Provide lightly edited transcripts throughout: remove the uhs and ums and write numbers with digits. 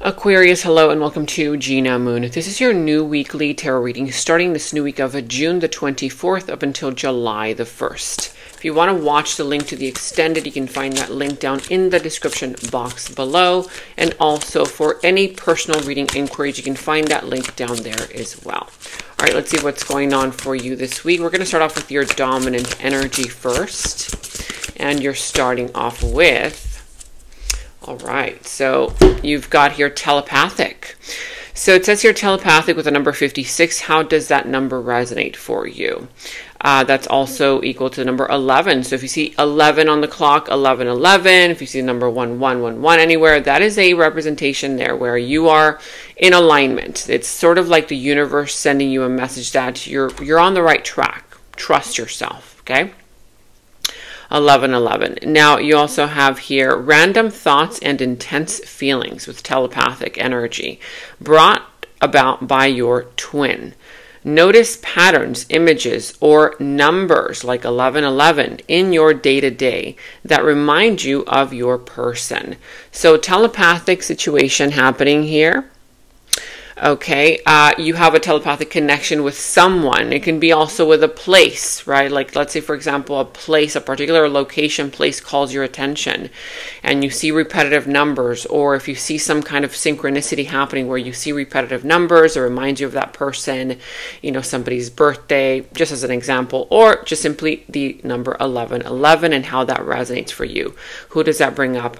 Aquarius, hello and welcome to Gena Moon. This is your new weekly tarot reading starting this new week of June the 24th up until July the 1st. If you want to watch the link to the extended, you can find that link down in the description box below. And also for any personal reading inquiries, you can find that link down there as well. All right, let's see what's going on for you this week. We're going to start off with your dominant energy first. And you're starting off with, all right, so you've got here telepathic. So it says here telepathic with the number 56. How does that number resonate for you? That's also equal to the number 11. So if you see 11 on the clock, 1111, if you see the number 1111 anywhere, that is a representation there where you are in alignment. It's sort of like the universe sending you a message that you're on the right track. Trust yourself, okay? 1111. Now you also have here random thoughts and intense feelings with telepathic energy brought about by your twin. Notice patterns, images, or numbers like 1111 in your day-to-day that remind you of your person. So telepathic situation happening here. Okay, you have a telepathic connection with someone. It can be also with a place, right? Like, let's say, for example, a place, a particular location, place calls your attention and you see repetitive numbers, or if you see some kind of synchronicity happening where you see repetitive numbers, it reminds you of that person, you know, somebody's birthday, just as an example, or just simply the number 1111 and how that resonates for you. Who does that bring up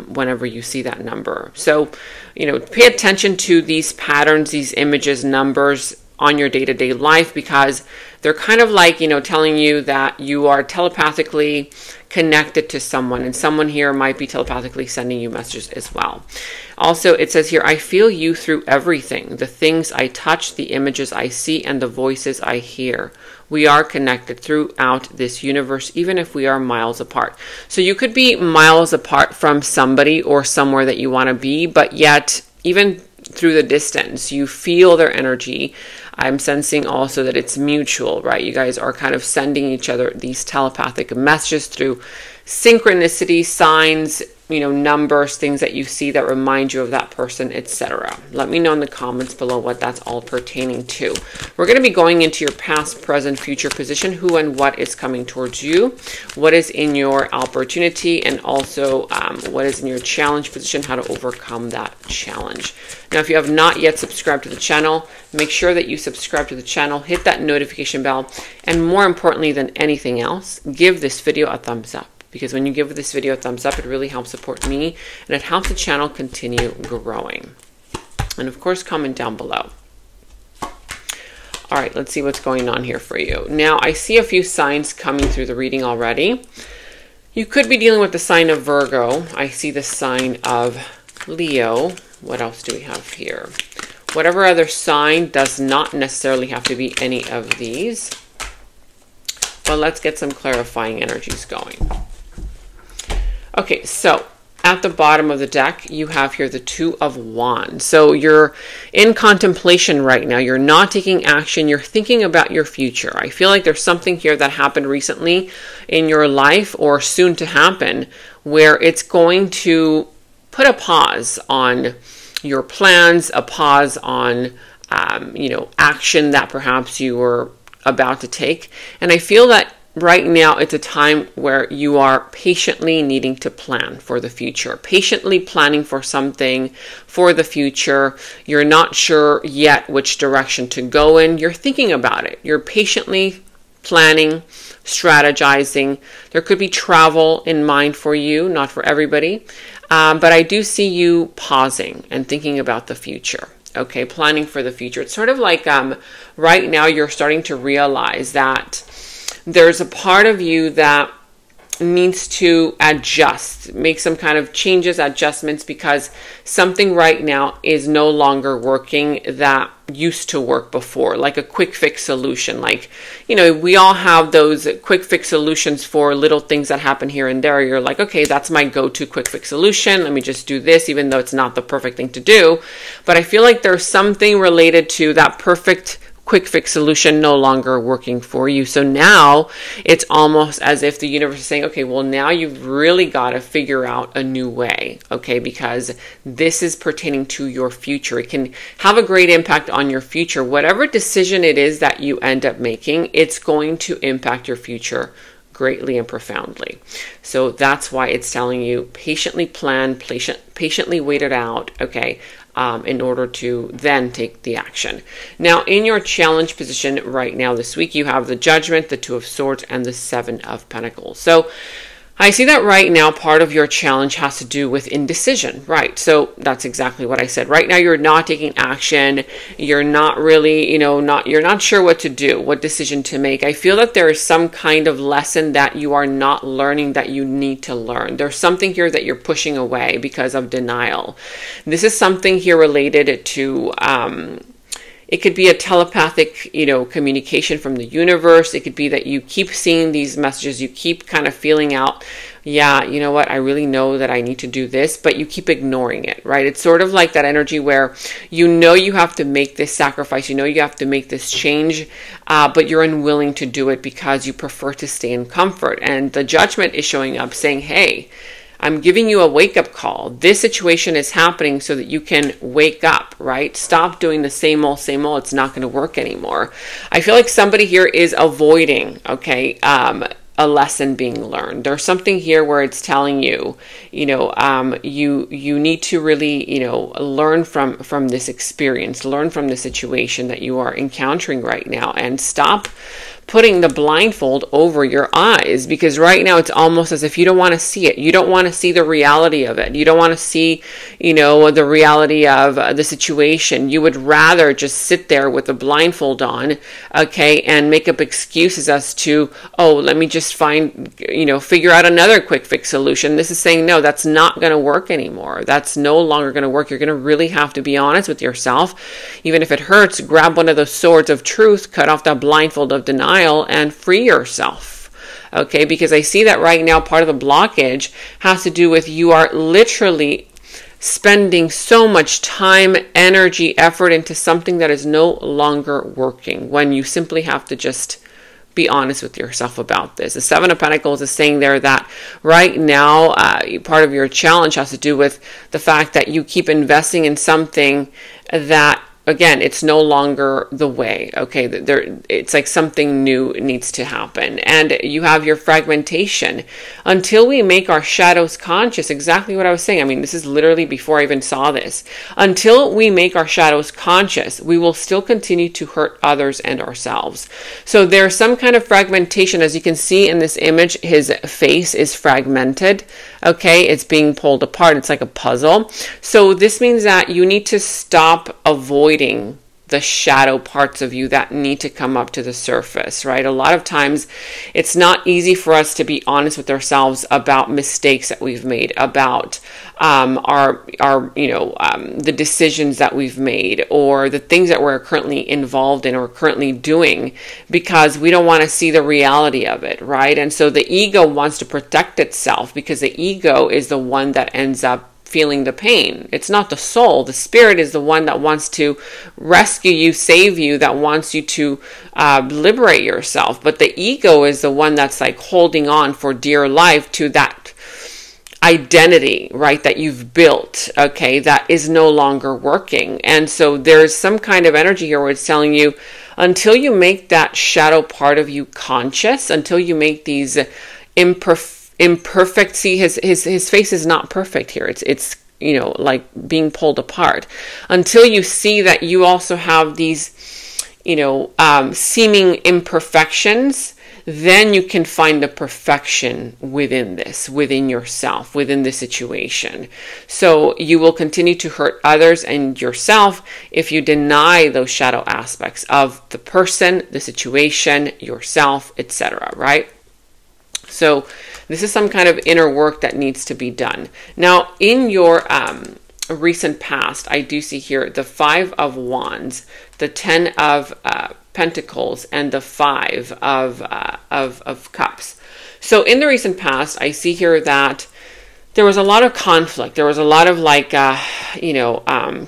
whenever you see that number? So, you know, pay attention to these patterns, these images, numbers on your day-to-day life, because they're kind of like, you know, telling you that you are telepathically connected to someone, and someone here might be telepathically sending you messages as well. Also, it says here, I feel you through everything, the things I touch, the images I see, and the voices I hear. We are connected throughout this universe, even if we are miles apart. So you could be miles apart from somebody or somewhere that you want to be, but yet even through the distance, you feel their energy. I'm sensing also that it's mutual, right? You guys are kind of sending each other these telepathic messages through synchronicity, signs, you know, numbers, things that you see that remind you of that person, etc. Let me know in the comments below what that's all pertaining to. We're going to be going into your past, present, future position, who and what is coming towards you, what is in your opportunity, and also what is in your challenge position, how to overcome that challenge. Now, if you have not yet subscribed to the channel, make sure that you subscribe to the channel, hit that notification bell, and more importantly than anything else, give this video a thumbs up. Because when you give this video a thumbs up, it really helps support me and it helps the channel continue growing. And of course, comment down below. All right, let's see what's going on here for you. Now, I see a few signs coming through the reading already. You could be dealing with the sign of Virgo. I see the sign of Leo. What else do we have here? Whatever other sign, does not necessarily have to be any of these. But let's get some clarifying energies going. Okay, so at the bottom of the deck, you have here the Two of Wands. So you're in contemplation right now. You're not taking action. You're thinking about your future. I feel like there's something here that happened recently in your life or soon to happen where it's going to put a pause on your plans, a pause on, you know, action that perhaps you were about to take. And I feel that right now it's a time where you are patiently needing to plan for the future, patiently planning for something for the future. You're not sure yet which direction to go in. You're thinking about it. You're patiently planning, strategizing. There could be travel in mind for you, not for everybody. But I do see you pausing and thinking about the future. Okay, planning for the future. It's sort of like right now you're starting to realize that there's a part of you that needs to adjust, make some kind of changes, adjustments, because something right now is no longer working that used to work before, like a quick fix solution. Like, you know, we all have those quick fix solutions for little things that happen here and there. You're like, okay, that's my go-to quick fix solution. Let me just do this, even though it's not the perfect thing to do. But I feel like there's something related to that perfect quick fix solution no longer working for you. So now it's almost as if the universe is saying, okay, well, now you've really got to figure out a new way, okay, because this is pertaining to your future. It can have a great impact on your future. Whatever decision it is that you end up making, it's going to impact your future greatly and profoundly. So that's why it's telling you patiently plan, patiently wait it out, okay, in order to then take the action. Now, in your challenge position right now this week, you have the Judgment, the Two of Swords, and the Seven of Pentacles. So I see that right now part of your challenge has to do with indecision, right? So that's exactly what I said. Right now you're not taking action. You're not really, you're not sure what to do, what decision to make. I feel that there is some kind of lesson that you are not learning that you need to learn. There's something here that you're pushing away because of denial. This is something here related to it could be a telepathic, communication from the universe. It could be that you keep seeing these messages. You keep kind of feeling out, yeah, you know what? I really know that I need to do this, but you keep ignoring it, right? It's sort of like that energy where you have to make this sacrifice. You have to make this change, but you're unwilling to do it because you prefer to stay in comfort. And the Judgment is showing up saying, hey, I'm giving you a wake-up call. This situation is happening so that you can wake up, right? Stop doing the same old, same old. It's not going to work anymore. I feel like somebody here is avoiding, okay, a lesson being learned. There's something here where it's telling you, you need to really, learn from this experience, learn from the situation that you are encountering right now, and stop putting the blindfold over your eyes, because right now it's almost as if you don't want to see it. You don't want to see the reality of it. You don't want to see, the reality of the situation. You would rather just sit there with the blindfold on, okay, and make up excuses as to, oh, let me just figure out another quick fix solution. This is saying, no, that's not going to work anymore. That's no longer going to work. You're going to really have to be honest with yourself. Even if it hurts, grab one of those swords of truth, cut off that blindfold of denial, and free yourself. Okay, because I see that right now part of the blockage has to do with you are literally spending so much time, energy, effort into something that is no longer working, when you simply have to just be honest with yourself about this. The Seven of Pentacles is saying there that right now part of your challenge has to do with the fact that you keep investing in something that, again, it's no longer the way, okay? It's like something new needs to happen. And you have your fragmentation. Until we make our shadows conscious, exactly what I was saying. I mean, this is literally before I even saw this. Until we make our shadows conscious, we will still continue to hurt others and ourselves. So there's some kind of fragmentation. As you can see in this image, his face is fragmented, okay? It's being pulled apart. It's like a puzzle. So this means that you need to stop avoiding the shadow parts of you that need to come up to the surface, right? A lot of times it's not easy for us to be honest with ourselves about mistakes that we've made, about the decisions that we've made, or the things that we're currently involved in or currently doing, because we don't want to see the reality of it, right? And so the ego wants to protect itself, because the ego is the one that ends up feeling the pain. It's not the soul. The spirit is the one that wants to rescue you, save you, that wants you to liberate yourself. But the ego is the one that's like holding on for dear life to that identity, right, that you've built, okay, that is no longer working. And so there's some kind of energy here where it's telling you, until you make that shadow part of you conscious, until you make these imperfect, see, his face is not perfect here. It's like being pulled apart. Until you see that you also have these, seeming imperfections, then you can find the perfection within yourself, within the situation. So you will continue to hurt others and yourself if you deny those shadow aspects of the person, the situation, yourself, etc., right? So this is some kind of inner work that needs to be done. Now, in your recent past, I do see here the 5 of Wands, the 10 of Pentacles, and the 5 of Cups. So in the recent past, I see here that there was a lot of conflict. There was a lot of like,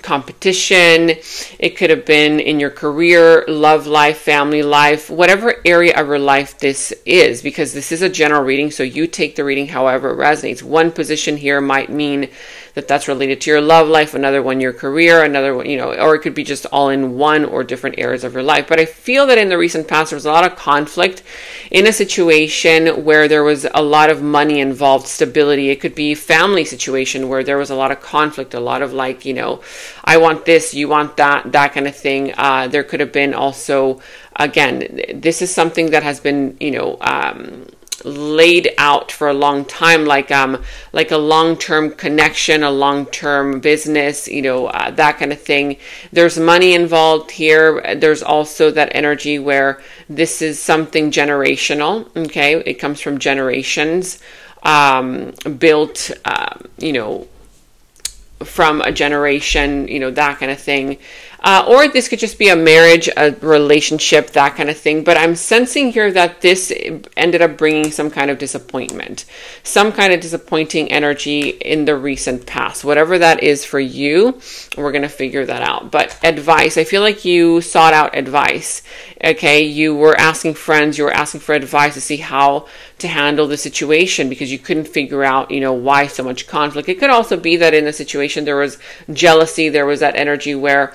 competition. It could have been in your career, love life, family life, whatever area of your life this is, because this is a general reading. So you take the reading however it resonates. One position here might mean that that's related to your love life, another one your career, another one, or it could be just all in one or different areas of your life. But I feel that in the recent past, there was a lot of conflict in a situation where there was a lot of money involved, stability. It could be family situation where there was a lot of conflict, a lot of like, I want this, you want that kind of thing. There could have been also, again, this is something that has been, laid out for a long time, like a long-term connection, a long-term business, that kind of thing. There's money involved here. There's also that energy where this is something generational. Okay, it comes from generations, built, from a generation, that kind of thing. Or this could just be a marriage, a relationship, that kind of thing. But I'm sensing here that this ended up bringing some kind of disappointment, some kind of disappointing energy in the recent past. Whatever that is for you, we're going to figure that out. But advice, I feel like you sought out advice. Okay, you were asking friends, you were asking for advice to see how to handle the situation because you couldn't figure out, why so much conflict. It could also be that in the situation there was jealousy, there was that energy where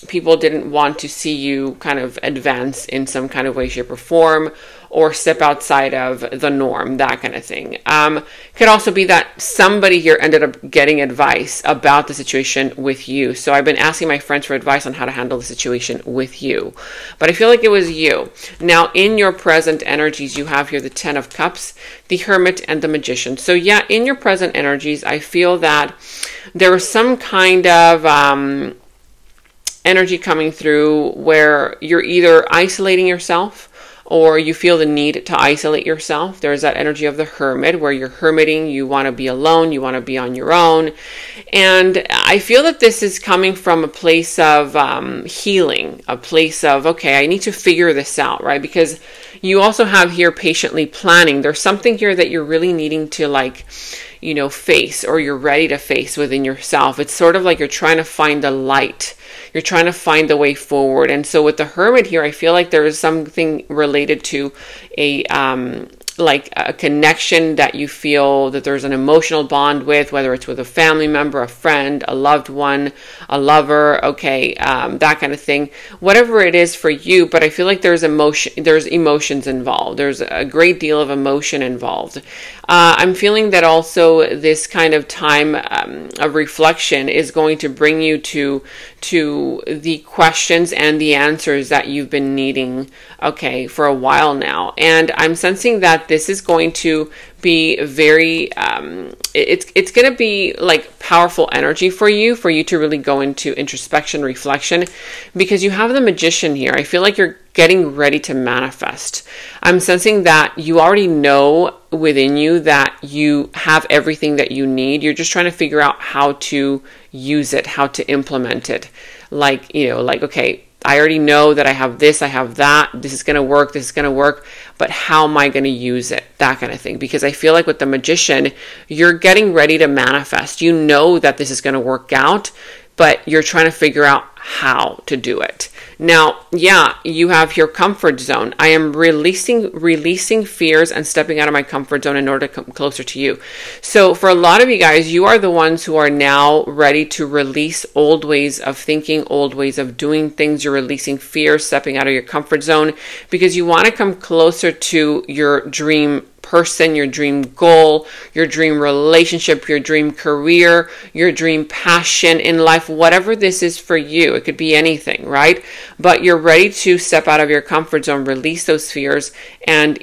people didn't want to see you kind of advance in some kind of way, shape, or form, or step outside of the norm, that kind of thing. Could also be that somebody here ended up getting advice about the situation with you. So I've been asking my friends for advice on how to handle the situation with you. But I feel like it was you. Now, in your present energies, you have here the 10 of Cups, the Hermit, and the Magician. So yeah, in your present energies, I feel that there was some kind of energy coming through where you're either isolating yourself or you feel the need to isolate yourself. There's that energy of the Hermit where you're hermiting, you want to be alone, you want to be on your own. And I feel that this is coming from a place of healing, a place of, okay, I need to figure this out, right? Because you also have here patiently planning. There's something here that you're really needing to face, or you're ready to face within yourself. It's sort of like you're trying to find the light. You're trying to find the way forward. And so with the Hermit here, I feel like there is something related to a connection that you feel that there's an emotional bond with, whether it's with a family member, a friend, a loved one, a lover, okay, that kind of thing, whatever it is for you. But I feel like there's emotions involved. There's a great deal of emotion involved. I'm feeling that also this kind of time of reflection is going to bring you to the questions and the answers that you've been needing, okay, for a while now. And I'm sensing that this is going to be very, it's going to be like powerful energy for you to really go into introspection, reflection, because you have the Magician here. I feel like you're getting ready to manifest. I'm sensing that you already know within you that you have everything that you need. You're just trying to figure out how to use it, how to implement it. Okay, I already know that I have this, I have that, this is going to work, but how am I going to use it? That kind of thing. Because I feel like with the Magician, you're getting ready to manifest. You know that this is going to work out, but you're trying to figure out how to do it. Now, yeah, you have your comfort zone. I am releasing fears and stepping out of my comfort zone in order to come closer to you. So for a lot of you guys, you are the ones who are now ready to release old ways of thinking, old ways of doing things. You're releasing fear, stepping out of your comfort zone because you want to come closer to your dream person, your dream goal, your dream relationship, your dream career, your dream passion in life, whatever this is for you. It could be anything, right? But you're ready to step out of your comfort zone, release those fears, and,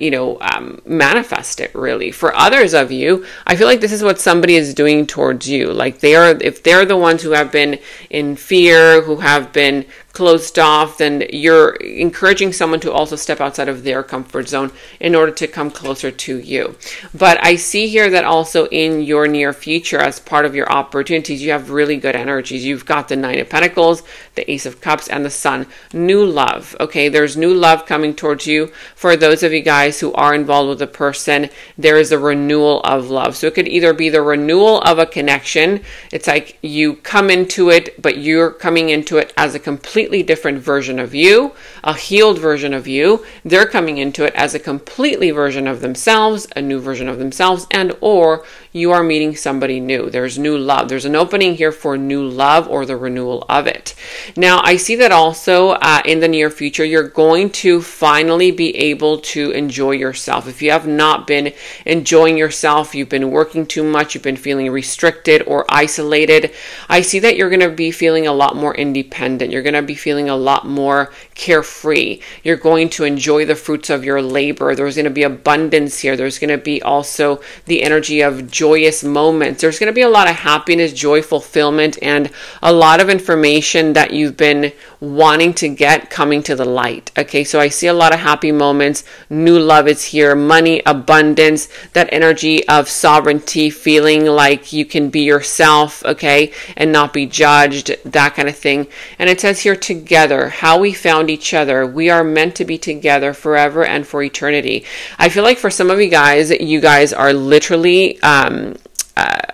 manifest it really. For others of you, I feel like this is what somebody is doing towards you. Like if they're the ones who have been in fear, who have been closed off, then you're encouraging someone to also step outside of their comfort zone in order to come closer to you. But I see here that also in your near future, as part of your opportunities, you have really good energies. You've got the Nine of Pentacles, the Ace of Cups, and the Sun. New love, okay? There's new love coming towards you. For those of you guys who are involved with a person, there is a renewal of love. So it could either be the renewal of a connection. It's like you come into it, but you're coming into it as a completely different version of you, a healed version of you. They're coming into it as a completely version of themselves, a new version of themselves, and or you are meeting somebody new. There's new love. There's an opening here for new love or the renewal of it. Now, I see that also in the near future, you're going to finally be able to enjoy yourself. If you have not been enjoying yourself, you've been working too much, you've been feeling restricted or isolated, I see that you're going to be feeling a lot more independent. You're going to be feeling a lot more carefree. You're going to enjoy the fruits of your labor. There's going to be abundance here. There's going to be also the energy of joyous moments. There's going to be a lot of happiness, joy, fulfillment, and a lot of information that you've been wanting to get coming to the light. Okay, so I see a lot of happy moments. New love is here. Money, abundance, that energy of sovereignty, feeling like you can be yourself, okay, and not be judged, that kind of thing. And it says here, together, how we found each other. We are meant to be together forever and for eternity. I feel like for some of you guys are literally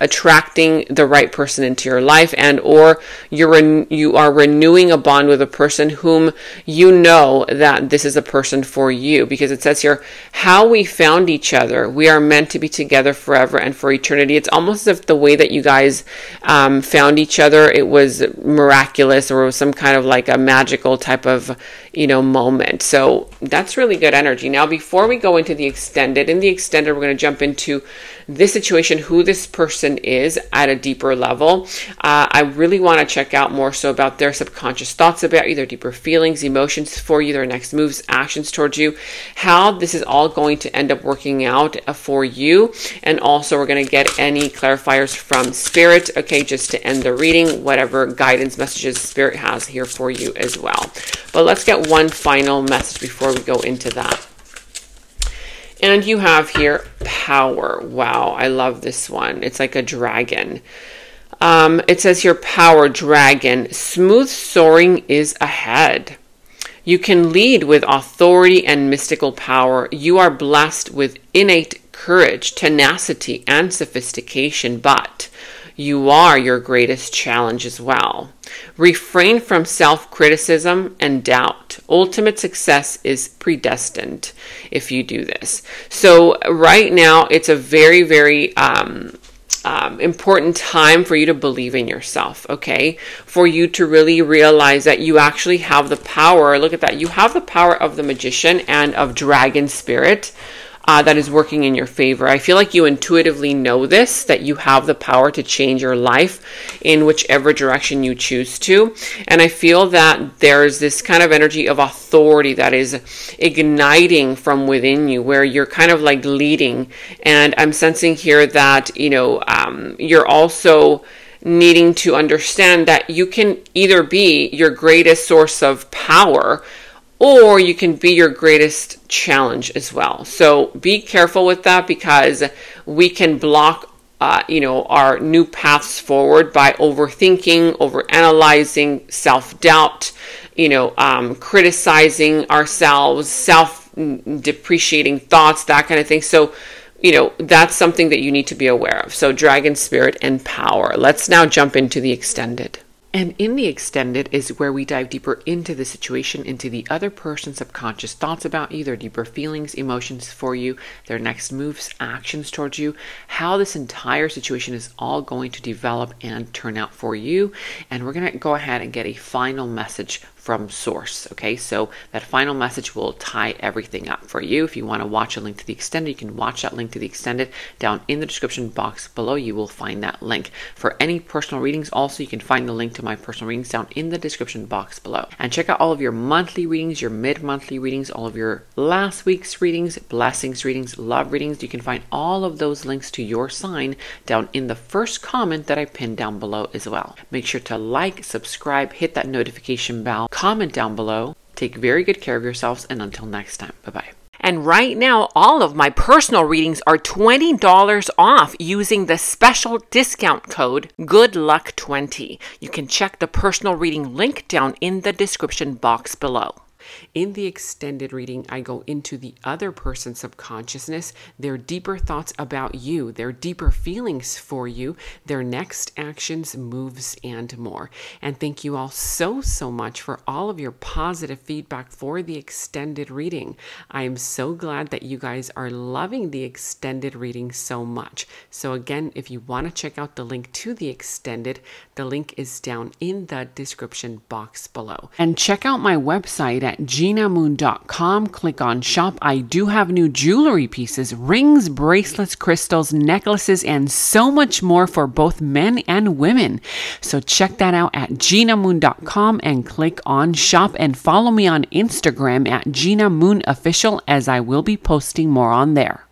attracting the right person into your life, and or you are renewing a bond with a person whom you know that this is a person for you, because it says here, how we found each other. We are meant to be together forever and for eternity. It's almost as if the way that you guys found each other, it was miraculous, or it was some kind of like a magical type of, moment. So that's really good energy. Now, before we go into the extended, we're going to jump into this situation, who this person is at a deeper level. I really want to check out more so about their subconscious thoughts about you, their deeper feelings, emotions for you, their next moves, actions towards you, how this is all going to end up working out for you. And also we're going to get any clarifiers from Spirit, okay, just to end the reading, whatever guidance messages Spirit has here for you as well. But let's get one final message before we go into that. And you have here power. Wow, I love this one. It's like a dragon. It says here, power, dragon, smooth soaring is ahead. You can lead with authority and mystical power. You are blessed with innate courage, tenacity, and sophistication, but you are your greatest challenge as well. Refrain from self-criticism and doubt. Ultimate success is predestined if you do this. So right now, it's a very, very important time for you to believe in yourself, okay? For you to really realize that you actually have the power. Look at that. You have the power of the magician and of dragon spirit. That is working in your favor. I feel like you intuitively know this, that you have the power to change your life in whichever direction you choose to. And I feel that there's this kind of energy of authority that is igniting from within you, where you're kind of like leading. And I'm sensing here that, you're also needing to understand that you can either be your greatest source of power, or you can be your greatest challenge as well. So be careful with that, because we can block our new paths forward by overthinking, overanalyzing, self-doubt, criticizing ourselves, self-depreciating thoughts, that kind of thing. So, that's something that you need to be aware of. So dragon spirit and power. Let's now jump into the extended. And in the extended is where we dive deeper into the situation, into the other person's subconscious thoughts about you, their deeper feelings, emotions for you, their next moves, actions towards you, how this entire situation is all going to develop and turn out for you. And we're going to go ahead and get a final message from source. Okay, so that final message will tie everything up for you. If you want to watch a link to the extended, you can watch that link to the extended down in the description box below. You will find that link. For any personal readings, also you can find the link to my personal readings down in the description box below. And check out all of your monthly readings, your mid-monthly readings, all of your last week's readings, blessings readings, love readings. You can find all of those links to your sign down in the first comment that I pinned down below as well. Make sure to like, subscribe, hit that notification bell, comment down below. Take very good care of yourselves, and until next time, bye-bye. And right now, all of my personal readings are $20 off using the special discount code GOODLUCK20. You can check the personal reading link down in the description box below. In the extended reading, I go into the other person's subconsciousness, their deeper thoughts about you, their deeper feelings for you, their next actions, moves, and more. And thank you all so much for all of your positive feedback for the extended reading. I am so glad that you guys are loving the extended reading so much. So again, if you want to check out the link to the extended, the link is down in the description box below. And check out my website at JenaMoon.com. Click on shop. I do have new jewelry pieces, rings, bracelets, crystals, necklaces, and so much more for both men and women. So check that out at JenaMoon.com and click on shop, and follow me on Instagram at Gena Moon Official, as I will be posting more on there.